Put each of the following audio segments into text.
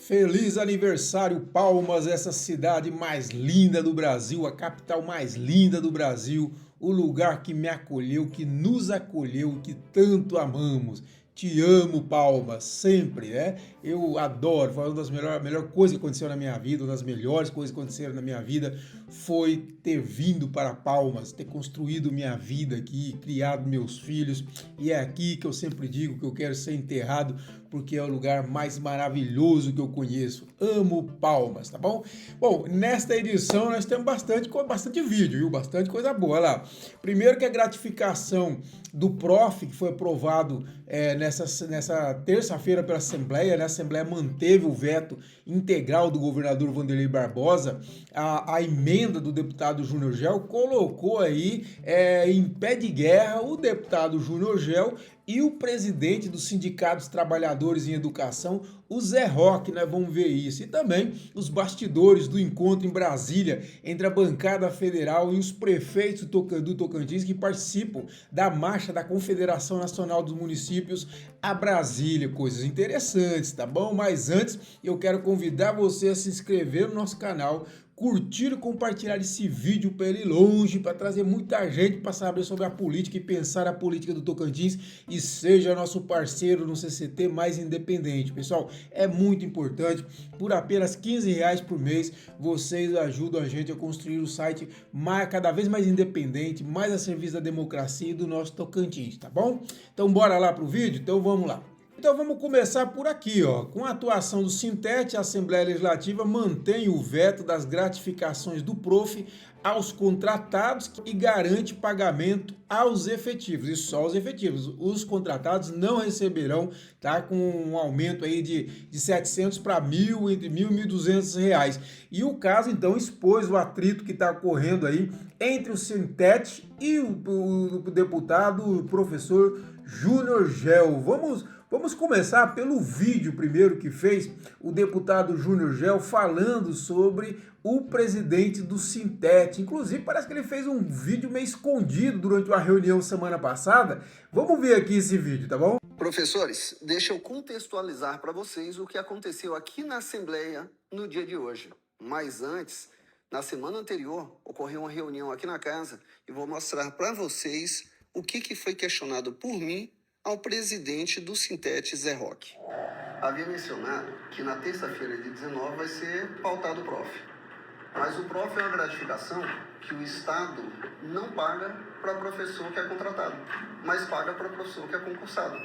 Feliz aniversário, Palmas, essa cidade mais linda do Brasil, a capital mais linda do Brasil, o lugar que me acolheu, que nos acolheu, que tanto amamos. Te amo, Palmas, sempre, né? Eu adoro, foi uma das melhor coisas que aconteceu na minha vida, uma das melhores coisas que aconteceram na minha vida foi ter vindo para Palmas, ter construído minha vida aqui, criado meus filhos, e é aqui que eu sempre digo que eu quero ser enterrado, porque é o lugar mais maravilhoso que eu conheço. Amo Palmas, tá bom? Bom, nesta edição nós temos bastante vídeo, viu? Bastante coisa boa. Olha lá. Primeiro que a gratificação do PROF, que foi aprovado nessa terça-feira pela Assembleia, né? A Assembleia manteve o veto integral do governador Wanderlei Barbosa. A emenda do deputado Júnior Gel colocou aí em pé de guerra o deputado Júnior Gel e o presidente dos sindicatos trabalhadores em educação, o Zé Roque, né? Vamos ver isso. E também os bastidores do encontro em Brasília entre a bancada federal e os prefeitos do Tocantins que participam da marcha da Confederação Nacional dos Municípios a Brasília. Coisas interessantes, tá bom? Mas antes, eu quero convidar você a se inscrever no nosso canal, curtir e compartilhar esse vídeo para ele ir longe, para trazer muita gente para saber sobre a política e pensar a política do Tocantins e seja nosso parceiro no CCT mais independente. Pessoal, é muito importante, por apenas R$ 15 por mês, vocês ajudam a gente a construir o site cada vez mais independente, mais a serviço da democracia e do nosso Tocantins, tá bom? Então bora lá pro vídeo? Então vamos lá. Então vamos começar por aqui, ó. Com a atuação do Sintete, a Assembleia Legislativa mantém o veto das gratificações do PROF aos contratados e garante pagamento aos efetivos, e só aos efetivos. Os contratados não receberão, tá, com um aumento aí de 700 para 1.000, entre 1.000 e 1.200 reais. E o caso, então, expôs o atrito que está ocorrendo aí entre o Sintete e o deputado, o professor Júnior Gel. Vamos começar pelo vídeo primeiro que fez o deputado Júnior Gel falando sobre o presidente do Sintete. Inclusive, parece que ele fez um vídeo meio escondido durante uma reunião semana passada. Vamos ver aqui esse vídeo, tá bom? Professores, deixa eu contextualizar para vocês o que aconteceu aqui na Assembleia no dia de hoje. Mas antes, na semana anterior, ocorreu uma reunião aqui na casa e vou mostrar para vocês o que foi questionado por mim ao presidente do Sintete, Zé Roque. Havia mencionado que na terça-feira de 19 vai ser pautado o PROF. Mas o PROF é uma gratificação que o Estado não paga para professor que é contratado, mas paga para professor que é concursado.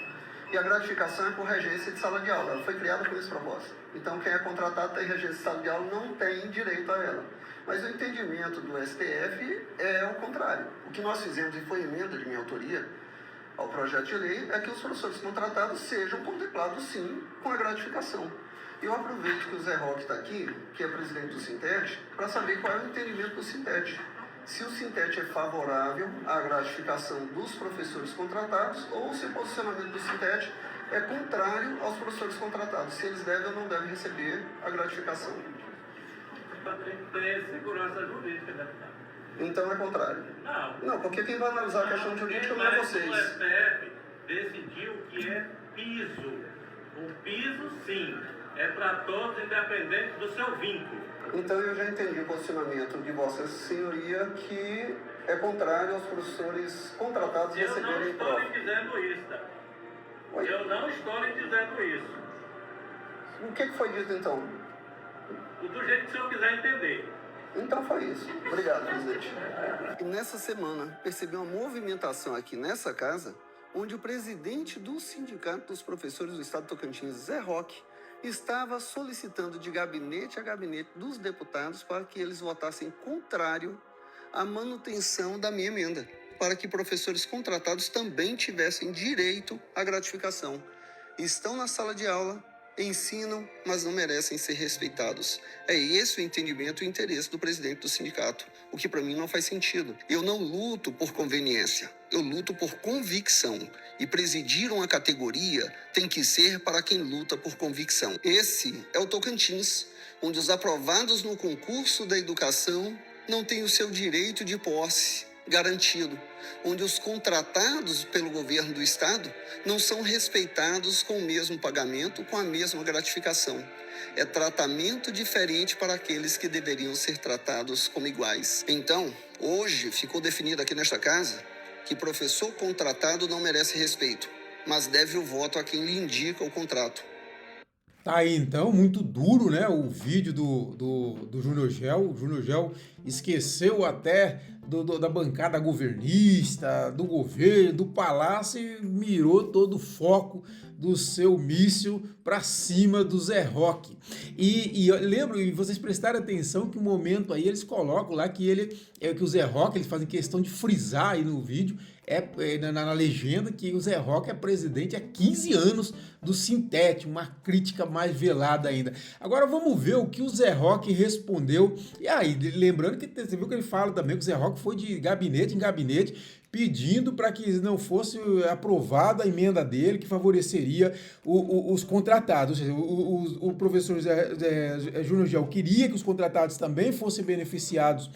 E a gratificação é por regência de sala de aula, ela foi criada por esse propósito. Então quem é contratado tem regência de sala de aula não tem direito a ela. Mas o entendimento do STF é o contrário. O que nós fizemos, e foi emenda de minha autoria, ao projeto de lei é que os professores contratados sejam contemplados, sim, com a gratificação. Eu aproveito que o Zé Roque está aqui, que é presidente do Sintete, para saber qual é o entendimento do Sintete. Se o Sintete é favorável à gratificação dos professores contratados ou se o posicionamento do Sintete é contrário aos professores contratados, se eles devem ou não devem receber a gratificação. Tem que ter segurança jurídica, deputado. Então é contrário. Não, porque quem vai analisar a questão jurídica não é vocês. O STF decidiu que é piso. O piso, sim, é para todos, independente do seu vínculo. Então eu já entendi o posicionamento de Vossa Senhoria, que é contrário aos professores contratados receberem prova. Eu não estou lhe dizendo isso, tá? Eu não estou lhe dizendo isso. O que foi dito então? Do jeito que o senhor quiser entender. Então foi isso. Obrigado, presidente. E nessa semana, percebi uma movimentação aqui nessa casa, onde o presidente do Sindicato dos Professores do Estado do Tocantins, Zé Roque, estava solicitando de gabinete a gabinete dos deputados para que eles votassem contrário à manutenção da minha emenda, para que professores contratados também tivessem direito à gratificação. Estão na sala de aula, ensinam, mas não merecem ser respeitados. É esse o entendimento e o interesse do presidente do sindicato, o que para mim não faz sentido. Eu não luto por conveniência, eu luto por convicção. E presidir uma categoria tem que ser para quem luta por convicção. Esse é o Tocantins, onde os aprovados no concurso da educação não têm o seu direito de posse garantido, onde os contratados pelo governo do estado não são respeitados com o mesmo pagamento, com a mesma gratificação. É tratamento diferente para aqueles que deveriam ser tratados como iguais. Então, hoje ficou definido aqui nesta casa que professor contratado não merece respeito, mas deve o voto a quem lhe indica o contrato. Tá aí então, muito duro, né? O vídeo do Júnior Gel. O Júnior Gel esqueceu até da bancada governista, do governo, do palácio e mirou todo o foco do seu míssil para cima do Zé Roque. E eu lembro, e vocês prestaram atenção que o momento aí eles colocam lá que que o Zé Roque, eles fazem questão de frisar aí no vídeo, na legenda, que o Zé Roque é presidente há 15 anos do Sintete, uma crítica mais velada ainda. Agora vamos ver o que o Zé Roque respondeu. E aí, lembrando que você viu que ele fala também que o Zé Roque foi de gabinete em gabinete pedindo para que não fosse aprovada a emenda dele, que favoreceria os contratados. Ou seja, o professor Júnior Gel queria que os contratados também fossem beneficiados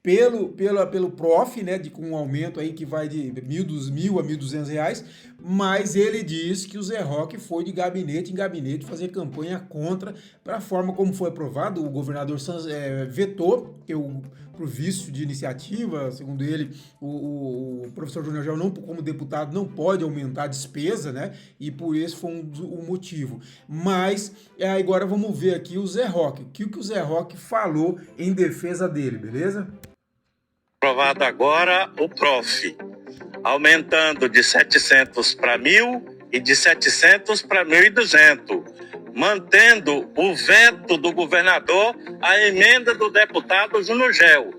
pelo PROF, né, com um aumento aí que vai de R$1.000 a R$1.200, mas ele diz que o Zé Roque foi de gabinete em gabinete fazer campanha contra, para a forma como foi aprovado. O governador vetou, por vício de iniciativa, segundo ele, o professor Júnior Gel, como deputado, não pode aumentar a despesa, né, e por esse foi o motivo. Mas agora vamos ver aqui o Zé Roque, o que o Zé Roque falou em defesa dele, beleza? Aprovado agora o PROF, aumentando de 700 para 1.000 e de 700 para 1.200, mantendo o veto do governador à emenda do deputado Júnior Gel,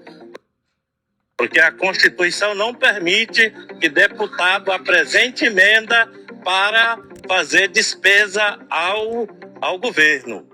porque a Constituição não permite que deputado apresente emenda para fazer despesa ao governo.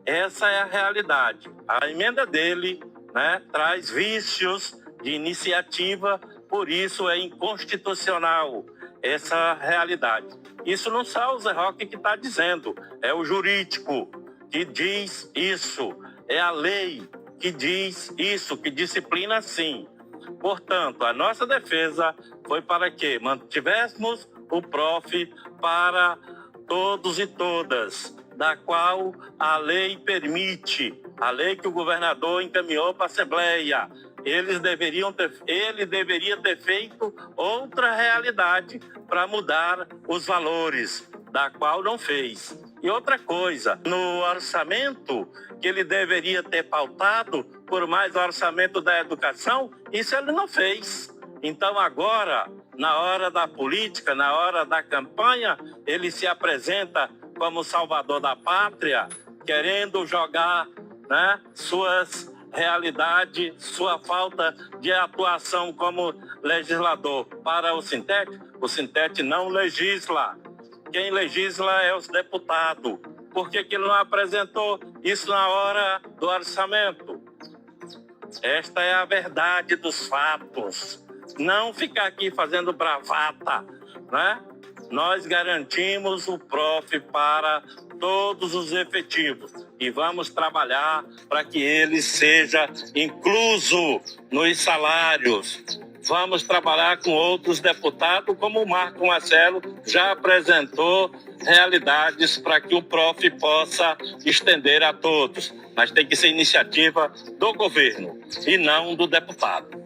Essa é a realidade. A emenda dele, né, traz vícios de iniciativa, por isso é inconstitucional essa realidade. Isso não só o Zé Roque que está dizendo, é o jurídico que diz isso, é a lei que diz isso, que disciplina assim. Portanto, a nossa defesa foi para que mantivéssemos o PROF para todos e todas, da qual a lei permite, a lei que o governador encaminhou para a Assembleia. Ele deveria ter feito outra realidade para mudar os valores, da qual não fez. E outra coisa, no orçamento que ele deveria ter pautado por mais orçamento da educação, isso ele não fez. Então agora, na hora da política, na hora da campanha, ele se apresenta como salvador da pátria, querendo jogar, né, suas realidade, sua falta de atuação como legislador para o Sintete. O Sintete não legisla. Quem legisla é os deputados. Por que ele não apresentou isso na hora do orçamento? Esta é a verdade dos fatos. Não ficar aqui fazendo bravata, né? Nós garantimos o PROF para todos os efetivos e vamos trabalhar para que ele seja incluso nos salários. Vamos trabalhar com outros deputados, como o Marco Marcelo já apresentou realidades para que o PROF possa estender a todos. Mas tem que ser iniciativa do governo e não do deputado.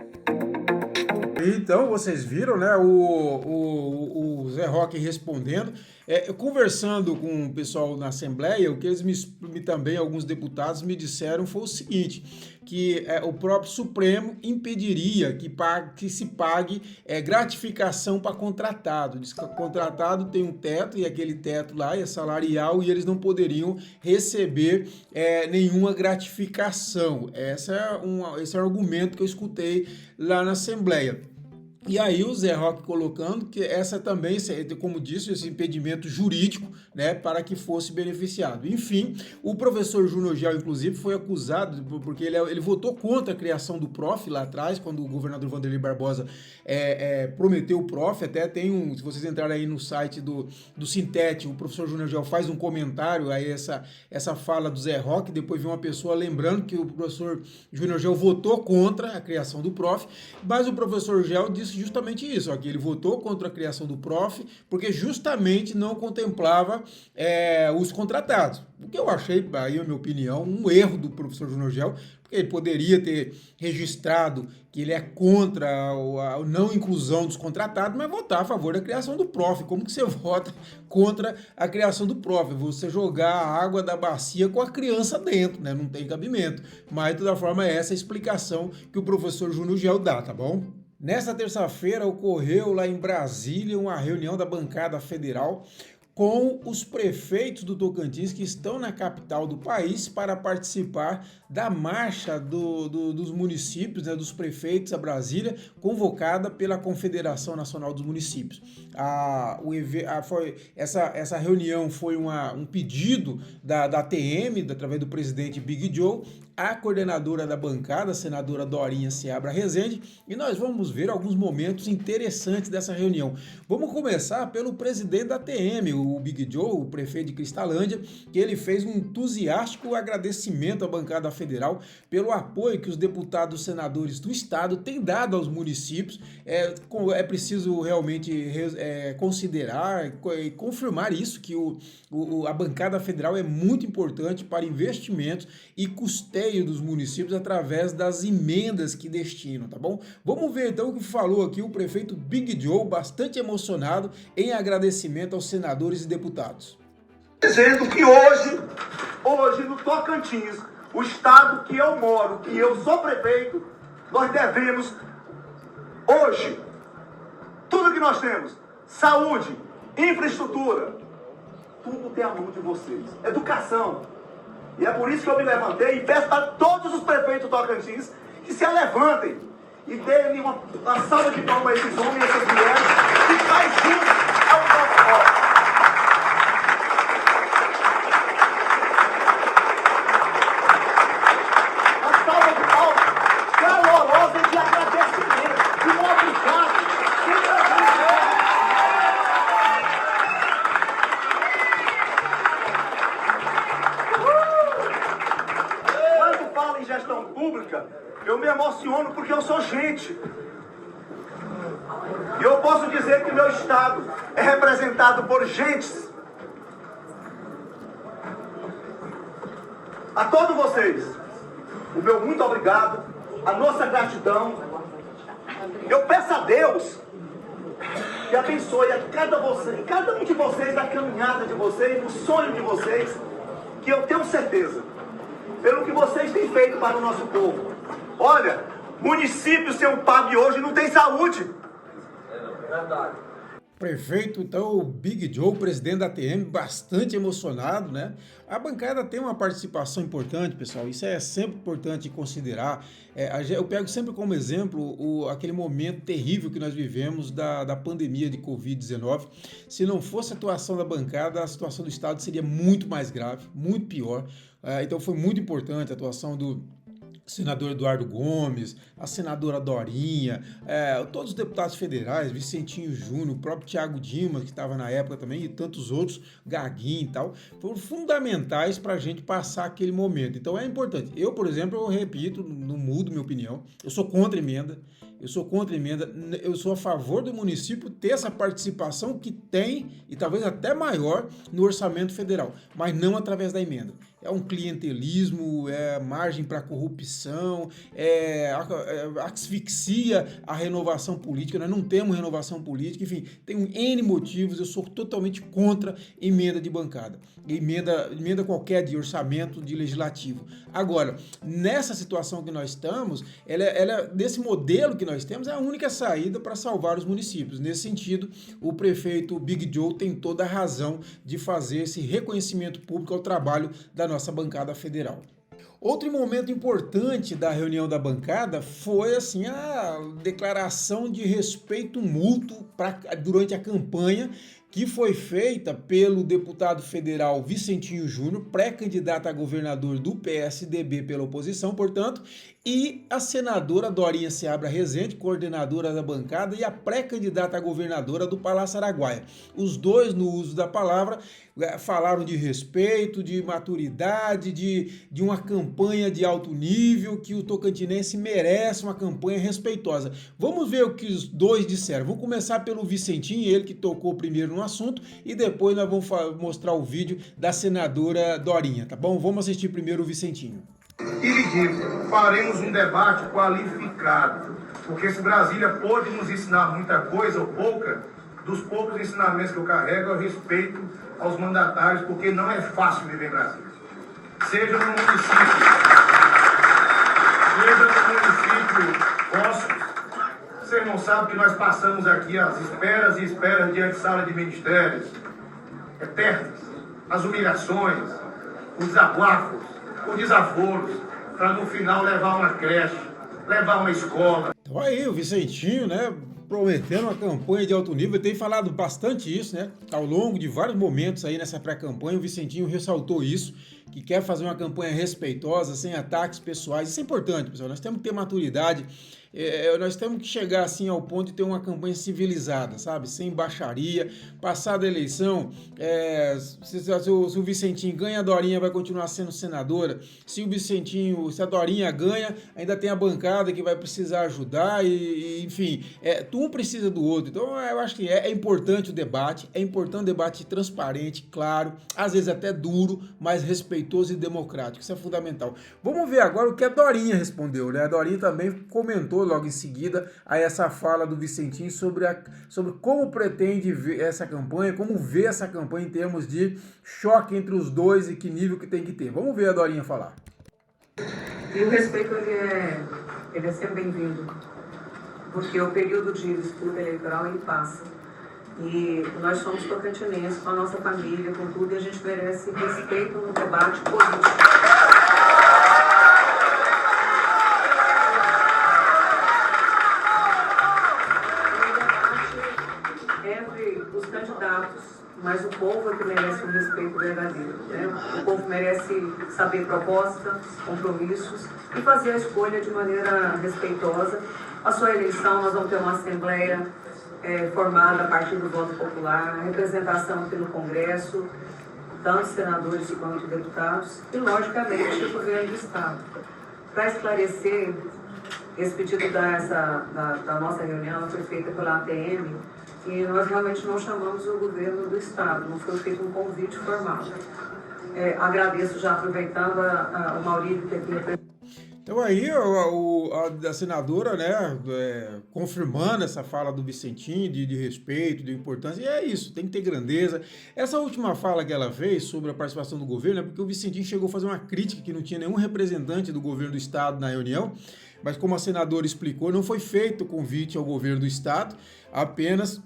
Então, vocês viram, né, o Zé Roque respondendo, conversando com o pessoal na Assembleia, o que eles também, alguns deputados, me disseram foi o seguinte, que o próprio Supremo impediria que se pague gratificação para contratado. Diz que o contratado tem um teto, e aquele teto lá é salarial, e eles não poderiam receber nenhuma gratificação. Esse é um argumento que eu escutei lá na Assembleia. E aí o Zé Roque colocando que essa também, como disse, esse impedimento jurídico, né, para que fosse beneficiado. Enfim, o professor Júnior Gel, inclusive, foi acusado, porque ele votou contra a criação do PROF lá atrás, quando o governador Vanderlei Barbosa prometeu o PROF. Até tem se vocês entrarem aí no site do Sintete, o professor Júnior Gel faz um comentário a essa fala do Zé Roque, depois vem uma pessoa lembrando que o professor Júnior Gel votou contra a criação do PROF, mas o professor Gel disse justamente isso, ó, que ele votou contra a criação do PROF porque justamente não contemplava os contratados. O que eu achei, aí na minha opinião, um erro do professor Júnior Gel, porque ele poderia ter registrado que ele é contra a não inclusão dos contratados, mas votar a favor da criação do PROF. Como que você vota contra a criação do PROF? Você jogar a água da bacia com a criança dentro, né? Não tem cabimento. Mas, de toda forma, é essa a explicação que o professor Júnior Gel dá, tá bom? Nesta terça-feira ocorreu lá em Brasília uma reunião da bancada federal com os prefeitos do Tocantins que estão na capital do país para participar da marcha dos municípios, né, dos prefeitos a Brasília, convocada pela Confederação Nacional dos Municípios. Essa reunião foi um pedido da ATM, através do presidente Big Joe, a coordenadora da bancada, a senadora Dorinha Seabra Rezende, e nós vamos ver alguns momentos interessantes dessa reunião. Vamos começar pelo presidente da ATM, o Big Joe, o prefeito de Cristalândia, que ele fez um entusiástico agradecimento à bancada federal pelo apoio que os deputados e senadores do estado têm dado aos municípios. É preciso realmente considerar e confirmar isso, que a bancada federal é muito importante para investimentos e custeio dos municípios através das emendas que destinam, tá bom? Vamos ver então o que falou aqui o prefeito Big Joe, bastante emocionado em agradecimento aos senadores e deputados. Dizendo que hoje no Tocantins, o estado que eu moro, que eu sou prefeito, nós devemos hoje tudo que nós temos, saúde, infraestrutura, tudo tem a mão de vocês, educação. E é por isso que eu me levantei e peço a todos os prefeitos do Tocantins que se levantem e deem uma salva de palmas a esses homens e essas mulheres que faz junto ao nosso povo. A salva de palmas calorosa de agradecimento, de um obrigado, em gestão pública, eu me emociono porque eu sou gente. E eu posso dizer que o meu estado é representado por gentes. A todos vocês, o meu muito obrigado, a nossa gratidão. Eu peço a Deus que abençoe a cada um de vocês, na caminhada de vocês, no sonho de vocês, que eu tenho certeza, pelo que vocês têm feito para o nosso povo. Olha, município sem um PAB hoje não tem saúde. É verdade. Prefeito, então, o Big Joe, presidente da ATM, bastante emocionado, né? A bancada tem uma participação importante, pessoal, isso é sempre importante considerar. Eu pego sempre como exemplo aquele momento terrível que nós vivemos da pandemia de Covid-19. Se não fosse a atuação da bancada, a situação do Estado seria muito mais grave, muito pior. Então foi muito importante a atuação do senador Eduardo Gomes, a senadora Dorinha, todos os deputados federais, Vicentinho Júnior, o próprio Thiago Dimas, que estava na época também, e tantos outros, Gaguinho e tal, foram fundamentais para a gente passar aquele momento. Então é importante. Eu, por exemplo, eu repito, não mudo minha opinião, eu sou contra emenda, eu sou a favor do município ter essa participação que tem, e talvez até maior, no orçamento federal, mas não através da emenda. É um clientelismo, é margem para corrupção, asfixia a renovação política. Nós não temos renovação política, enfim, tem N motivos. Eu sou totalmente contra emenda de bancada, emenda qualquer de orçamento, de legislativo. Agora, nessa situação que nós estamos, desse modelo que nós temos, é a única saída para salvar os municípios. Nesse sentido, o prefeito Big Joe tem toda a razão de fazer esse reconhecimento público ao trabalho da nossa bancada federal. Outro momento importante da reunião da bancada foi assim a declaração de respeito mútuo durante a campanha que foi feita pelo deputado federal Vicentinho Júnior, pré-candidato a governador do PSDB pela oposição, portanto, e a senadora Dorinha Seabra Rezende, coordenadora da bancada, e a pré-candidata a governadora do Palácio Araguaia. Os dois, no uso da palavra, falaram de respeito, de maturidade, de uma campanha de alto nível, que o tocantinense merece uma campanha respeitosa. Vamos ver o que os dois disseram. Vamos começar pelo Vicentinho, ele que tocou primeiro no assunto, e depois nós vamos mostrar o vídeo da senadora Dorinha, tá bom? Vamos assistir primeiro o Vicentinho. E lhe digo, faremos um debate qualificado, porque se Brasília pôde nos ensinar muita coisa ou pouca, dos poucos ensinamentos que eu carrego é o respeito aos mandatários, porque não é fácil viver em Brasília. Seja no município Ossos, vocês não sabem que nós passamos aqui as esperas e esperas diante de sala de ministérios, eternas, as humilhações, os desabafos, os desaforos, para no final levar uma creche, levar uma escola. Então aí, o Vicentinho, né, prometendo uma campanha de alto nível, tem falado bastante isso, né, ao longo de vários momentos aí nessa pré-campanha, o Vicentinho ressaltou isso, que quer fazer uma campanha respeitosa, sem ataques pessoais. Isso é importante, pessoal, nós temos que ter maturidade, nós temos que chegar assim ao ponto de ter uma campanha civilizada, sabe, sem baixaria. Passada a eleição, se o Vicentinho ganha, a Dorinha vai continuar sendo senadora. Se a Dorinha ganha, ainda tem a bancada que vai precisar ajudar enfim, um precisa do outro. Então eu acho que é importante o debate, é importante o debate transparente, claro, às vezes até duro, mas respeitoso e democrático. Isso é fundamental. Vamos ver agora o que a Dorinha respondeu, né? A Dorinha também comentou logo em seguida a essa fala do Vicentinho sobre como pretende ver essa campanha, como vê essa campanha em termos de choque entre os dois e que nível que tem que ter. Vamos ver a Dorinha falar. E o respeito, ele é sempre bem-vindo, porque o período de disputa eleitoral, ele passa. E nós somos tocantinenses, com a nossa família, com tudo, e a gente merece respeito no debate político. Os candidatos, mas o povo é que merece um respeito verdadeiro, né? O povo merece saber propostas, compromissos e fazer a escolha de maneira respeitosa. A sua eleição, nós vamos ter uma assembleia formada a partir do voto popular, representação aqui no Congresso, tanto senadores quanto deputados, e logicamente o governo do Estado. Para esclarecer, esse pedido da nossa reunião foi feita pela ATM, e nós realmente não chamamos o governo do Estado, não foi feito um convite formal. Agradeço já aproveitando o Maurílio que aqui representa. Então aí a senadora, né, confirmando essa fala do Vicentinho de respeito, de importância, e é isso, tem que ter grandeza. Essa última fala que ela fez sobre a participação do governo é porque o Vicentinho chegou a fazer uma crítica que não tinha nenhum representante do governo do Estado na reunião, mas como a senadora explicou, não foi feito convite ao governo do Estado, apenas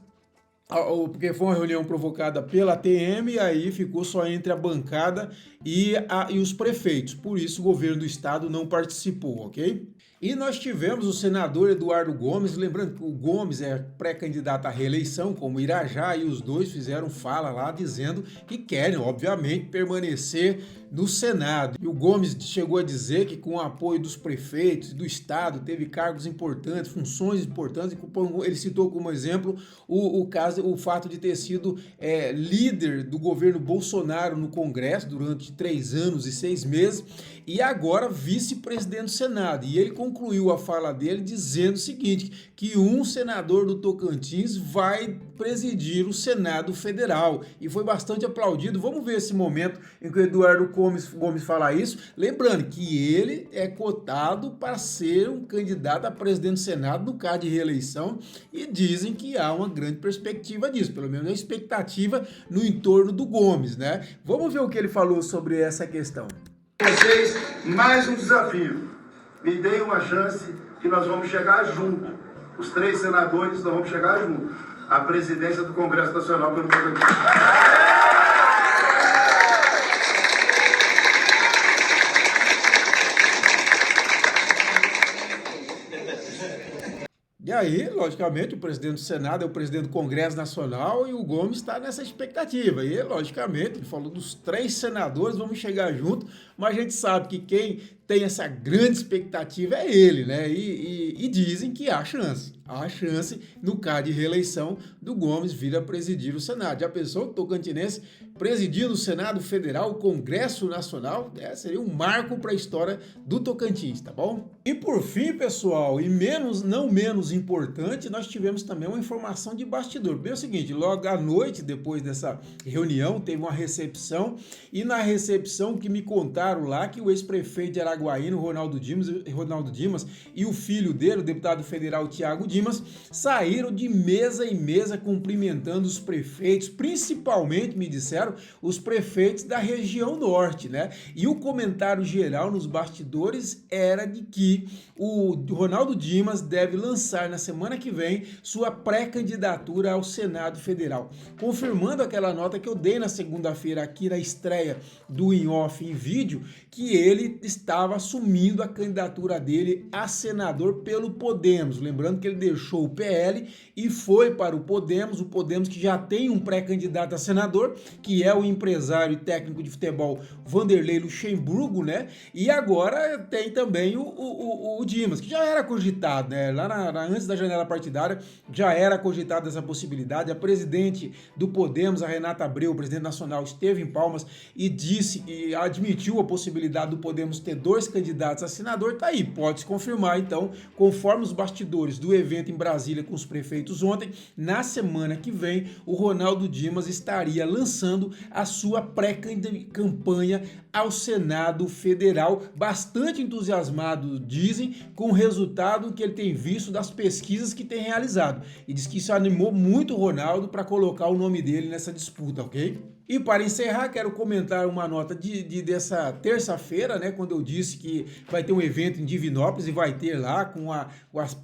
porque foi uma reunião provocada pela ATM e aí ficou só entre a bancada e os prefeitos. Por isso o governo do Estado não participou, ok? E nós tivemos o senador Eduardo Gomes, lembrando que o Gomes é pré-candidato à reeleição, como Irajá, e os dois fizeram fala lá dizendo que querem, obviamente, permanecer no Senado. E o Gomes chegou a dizer que com o apoio dos prefeitos e do Estado teve cargos importantes, funções importantes. Ele citou como exemplo o fato de ter sido líder do governo Bolsonaro no Congresso durante 3 anos e 6 meses e agora vice-presidente do Senado. E ele concluiu a fala dele dizendo o seguinte, que um senador do Tocantins vai presidir o Senado Federal. E foi bastante aplaudido. Vamos ver esse momento em que o Eduardo Gomes fala isso. Lembrando que ele é cotado para ser um candidato a presidente do Senado no caso de reeleição e dizem que há uma grande perspectiva disso, pelo menos a expectativa no entorno do Gomes, né? Vamos ver o que ele falou sobre essa questão. Vocês, mais um desafio. Me deem uma chance que nós vamos chegar junto. Os 3 senadores, nós vamos chegar junto. A presidência do Congresso Nacional pelo Tocantins. aí, logicamente, o presidente do Senado é o presidente do Congresso Nacional e o Gomes está nessa expectativa. E, logicamente, ele falou dos 3 senadores, vamos chegar junto, mas a gente sabe que quem tem essa grande expectativa é ele, né? E dizem que há chance no caso de reeleição do Gomes vir a presidir o Senado. Já pensou o tocantinense presidindo o Senado Federal, o Congresso Nacional? Seria um marco para a história do Tocantins, tá bom? E por fim, pessoal, e não menos importante, nós tivemos também uma informação de bastidor. Bem, é o seguinte, logo à noite, depois dessa reunião, teve uma recepção, e na recepção que me contaram lá que o ex-prefeito de Araguaína, Ronaldo Dimas, e o filho dele, o deputado federal Thiago Dimas, saíram de mesa em mesa cumprimentando os prefeitos, principalmente, me disseram, os prefeitos da região norte, né? E o comentário geral nos bastidores era de que o Ronaldo Dimas deve lançar na semana que vem sua pré-candidatura ao Senado Federal, confirmando aquela nota que eu dei na segunda-feira aqui na estreia do In Off em vídeo, que ele estava assumindo a candidatura dele a senador pelo Podemos. Lembrando que ele deixou o PL e foi para o Podemos que já tem um pré-candidato a senador, que é o empresário e técnico de futebol Vanderlei Luxemburgo, né? E agora tem também o Dimas, que já era cogitado, né? Antes da janela partidária, já era cogitado essa possibilidade. A presidente do Podemos, a Renata Abreu, presidente nacional, esteve em Palmas e disse e admitiu a possibilidade do Podemos ter 2 candidatos a senador. Tá aí, pode-se confirmar, então, conforme os bastidores do evento em Brasília com os prefeitos ontem, na semana que vem, o Ronaldo Dimas estaria lançando a sua pré-campanha ao Senado Federal, bastante entusiasmado, dizem, com o resultado que ele tem visto das pesquisas que tem realizado. E diz que isso animou muito o Ronaldo para colocar o nome dele nessa disputa, ok? E para encerrar, quero comentar uma nota dessa terça-feira, né, quando eu disse que vai ter um evento em Divinópolis e vai ter lá com a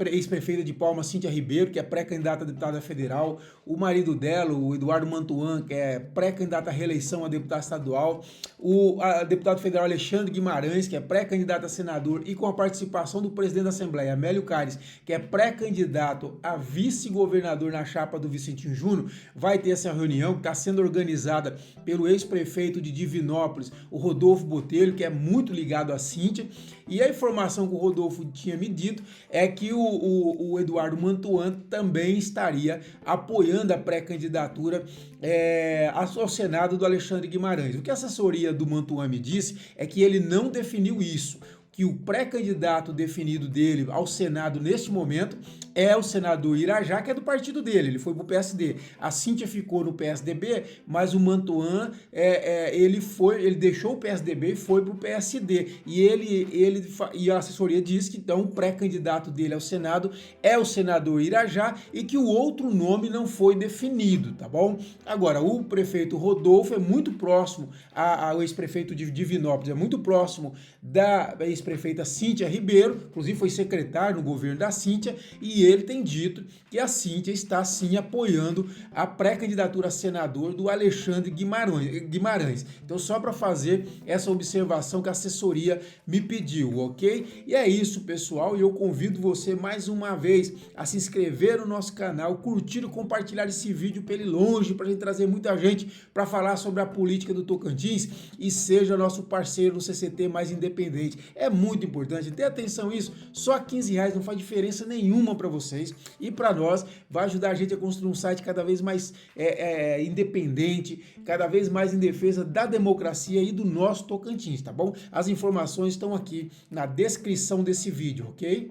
ex-prefeita de Palmas, Cíntia Ribeiro, que é pré-candidata a deputada federal, o marido dela, o Eduardo Mantuan, que é pré-candidato à reeleição a deputado estadual, o deputado federal Alexandre Guimarães, que é pré-candidato a senador, e com a participação do presidente da Assembleia, Amélio Caires, que é pré-candidato a vice-governador na chapa do Vicentinho Júnior, vai ter essa reunião que está sendo organizada pelo ex-prefeito de Divinópolis, o Rodolfo Botelho, que é muito ligado à Cíntia, e a informação que o Rodolfo tinha me dito é que o Eduardo Mantuan também estaria apoiando a pré-candidatura ao Senado do Alexandre Guimarães. O que a assessoria do Mantuan me disse é que ele não definiu isso, que o pré-candidato definido dele ao Senado neste momento é o senador Irajá, que é do partido dele, ele foi pro PSD. A Cíntia ficou no PSDB, mas o Mantuan, ele deixou o PSDB e foi pro PSD. E a assessoria diz que então o pré-candidato dele ao Senado é o senador Irajá e que o outro nome não foi definido, tá bom? Agora, o prefeito Rodolfo é muito próximo ao ex-prefeito de Divinópolis, é muito próximo da ex-prefeita Cíntia Ribeiro, inclusive foi secretário no governo da Cíntia, e ele tem dito que a Cíntia está sim apoiando a pré-candidatura a senador do Alexandre Guimarães. Então, só para fazer essa observação que a assessoria me pediu, ok? E é isso, pessoal, e eu convido você mais uma vez a se inscrever no nosso canal, curtir e compartilhar esse vídeo para ele longe, para a gente trazer muita gente para falar sobre a política do Tocantins e seja nosso parceiro no CCT mais independente. É muito importante, tenha atenção a isso, só R$15 não faz diferença nenhuma para vocês e para nós, vai ajudar a gente a construir um site cada vez mais independente, cada vez mais em defesa da democracia e do nosso Tocantins, tá bom? As informações estão aqui na descrição desse vídeo, ok?